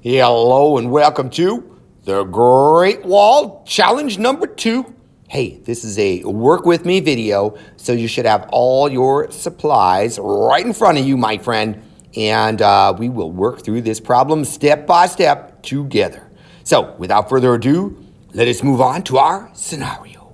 Hello and welcome to the Great Wall Challenge number 2. Hey, this is a work with me video, so you should have all your supplies right in front of you, my friend, and we will work through this problem step by step together. So, without further ado, let us move on to our scenario.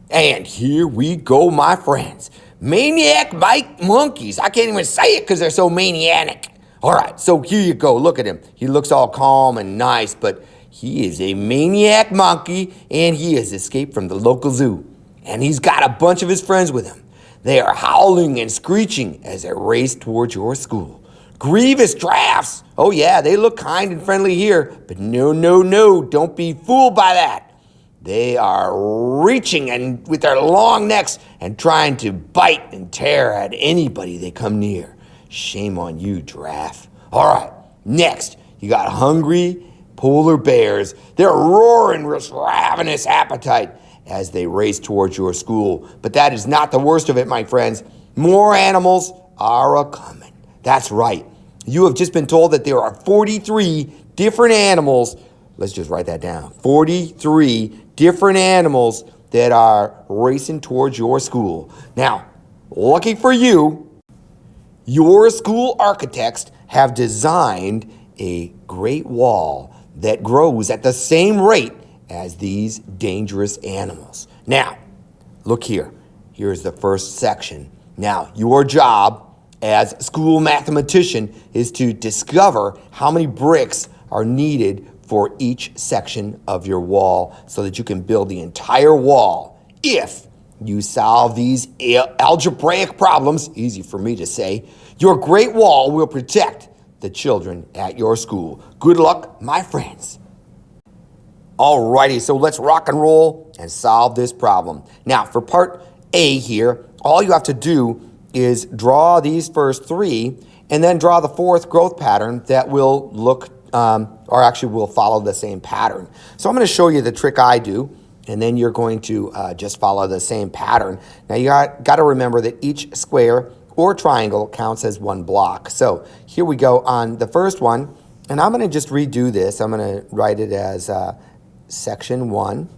And here we go, my friends. Maniac bite monkeys. I can't even say it because they're so maniac. All right, so here you go. Look at him. He looks all calm and nice, but he is a maniac monkey, and he has escaped from the local zoo. And he's got a bunch of his friends with him. They are howling and screeching as they race towards your school. Grievous giraffes. Oh yeah, they look kind and friendly here, but no, don't be fooled by that. They are reaching and with their long necks and trying to bite and tear at anybody they come near. Shame on you, giraffe. All right, next, you got hungry polar bears. They're roaring with ravenous appetite as they race towards your school. But that is not the worst of it, my friends. More animals are a-coming. That's right. You have just been told that there are 43 different animals. Let's just write that down. 43 different animals that are racing towards your school. Now, lucky for you, your school architects have designed a great wall that grows at the same rate as these dangerous animals. Now, look here. Here's the first section. Now, your job as school mathematician is to discover how many bricks are needed for each section of your wall so that you can build the entire wall. If you solve these algebraic problems, easy for me to say, your great wall will protect the children at your school. Good luck, my friends. Alrighty, so let's rock and roll and solve this problem. Now, for part A here, all you have to do is draw these first 3 and then draw the 4th growth pattern that will look, or actually will follow the same pattern. So I'm going to show you the trick I do, and then you're going to just follow the same pattern. Now, you got to remember that each square or triangle counts as one block. So here we go on the first one, and I'm going to just redo this. I'm going to write it as section 1.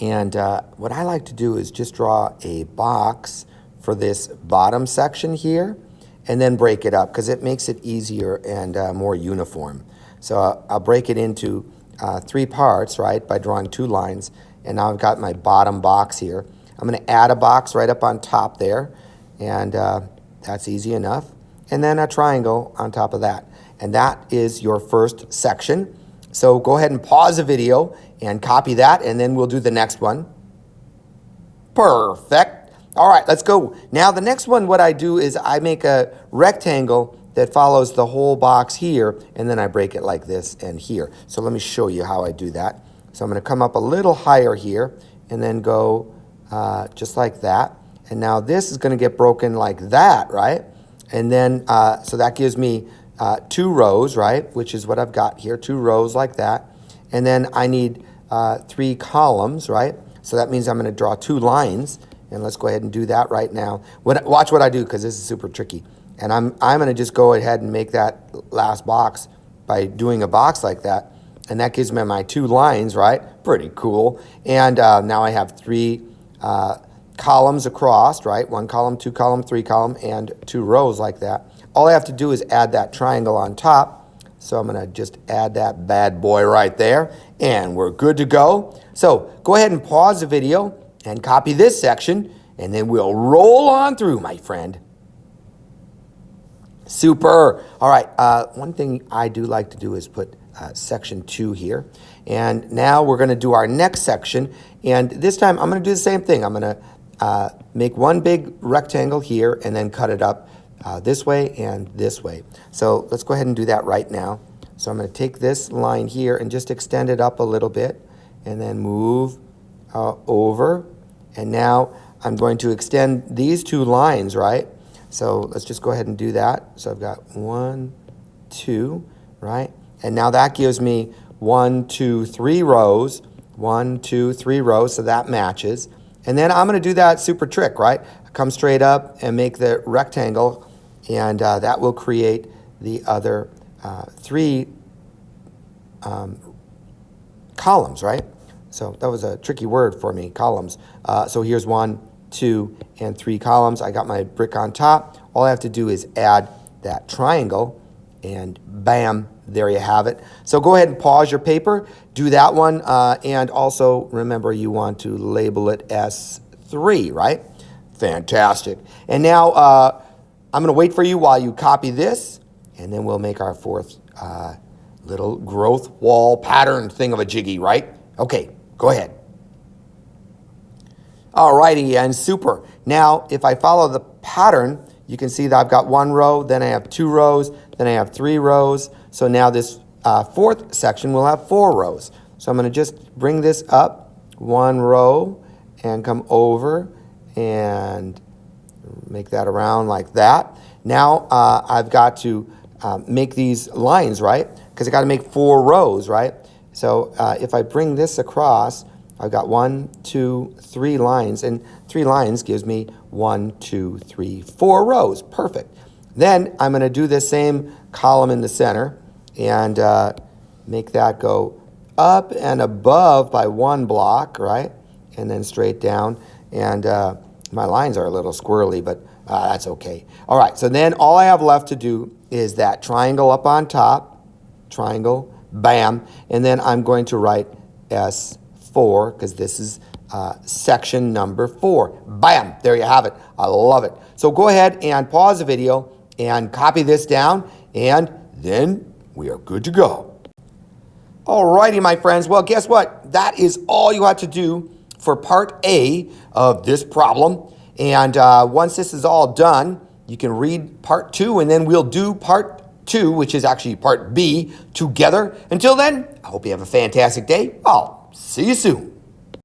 And what I like to do is just draw a box for this bottom section here, and then break it up because it makes it easier and more uniform. So I'll break it into 3 parts, right, by drawing 2 lines. And now I've got my bottom box here. I'm going to add a box right up on top there, and that's easy enough. And then a triangle on top of that. And that is your first section. So go ahead and pause the video and copy that, and then we'll do the next one. Perfect. All right, let's go. Now the next one, what I do is I make a rectangle that follows the whole box here, and then I break it like this and here. So let me show you how I do that. So I'm going to come up a little higher here and then go just like that. And now this is going to get broken like that, right? And then, so that gives me 2 rows, right? Which is what I've got here, 2 rows like that. And then I need 3 columns, right? So that means I'm going to draw 2 lines. And let's go ahead and do that right now. Watch what I do, because this is super tricky. And I'm going to just go ahead and make that last box by doing a box like that. And that gives me my 2 lines, right? Pretty cool. And now I have 3 columns across, right? 1 column, 2 column, 3 column, and 2 rows like that. All I have to do is add that triangle on top. So I'm going to just add that bad boy right there, and we're good to go. So go ahead and pause the video and copy this section, and then we'll roll on through, my friend. Super. All right, one thing I do like to do is put section 2 here. And now we're going to do our next section. And this time I'm going to do the same thing. I'm going to make one big rectangle here and then cut it up this way and this way. So let's go ahead and do that right now. So I'm going to take this line here and just extend it up a little bit and then move over. And now I'm going to extend these 2 lines, right? So let's just go ahead and do that. So I've got 1, 2, right? And now that gives me 1, 2, 3 rows. 1, 2, 3 rows, so that matches. And then I'm going to do that super trick, right? Come straight up and make the rectangle, and that will create the other three columns, right? So that was a tricky word for me, columns. So here's 1, 2, and 3 columns. I got my brick on top. All I have to do is add that triangle, and bam, there you have it. So go ahead and pause your paper, do that one, and also remember you want to label it S3, right? Fantastic. And now I'm going to wait for you while you copy this, and then we'll make our fourth little growth wall pattern thingamajiggy, right? Okay, go ahead. Alrighty, and super. Now, if I follow the pattern, you can see that I've got 1 row, then I have 2 rows, then I have 3 rows. So now this fourth section will have 4 rows. So I'm going to just bring this up 1 row and come over and make that around like that. Now I've got to make these lines, right? Because I got to make 4 rows, right? So if I bring this across, I've got 1, 2, 3 lines, and 3 lines gives me 1, 2, 3, 4 rows. Perfect. Then I'm going to do the same column in the center and make that go up and above by 1 block, right? And then straight down. And my lines are a little squirrely, but that's okay. All right, so then all I have left to do is that triangle up on top, triangle, bam, and then I'm going to write S4 because this is section number 4. Bam, there you have it. I love it. So go ahead and pause the video and copy this down, and then we are good to go. Alrighty, my friends. Well, guess what? That is all you have to do for part A of this problem. And once this is all done, you can read part 2, and then we'll do part 2, which is actually part B, together. Until then, I hope you have a fantastic day. I'll see you soon.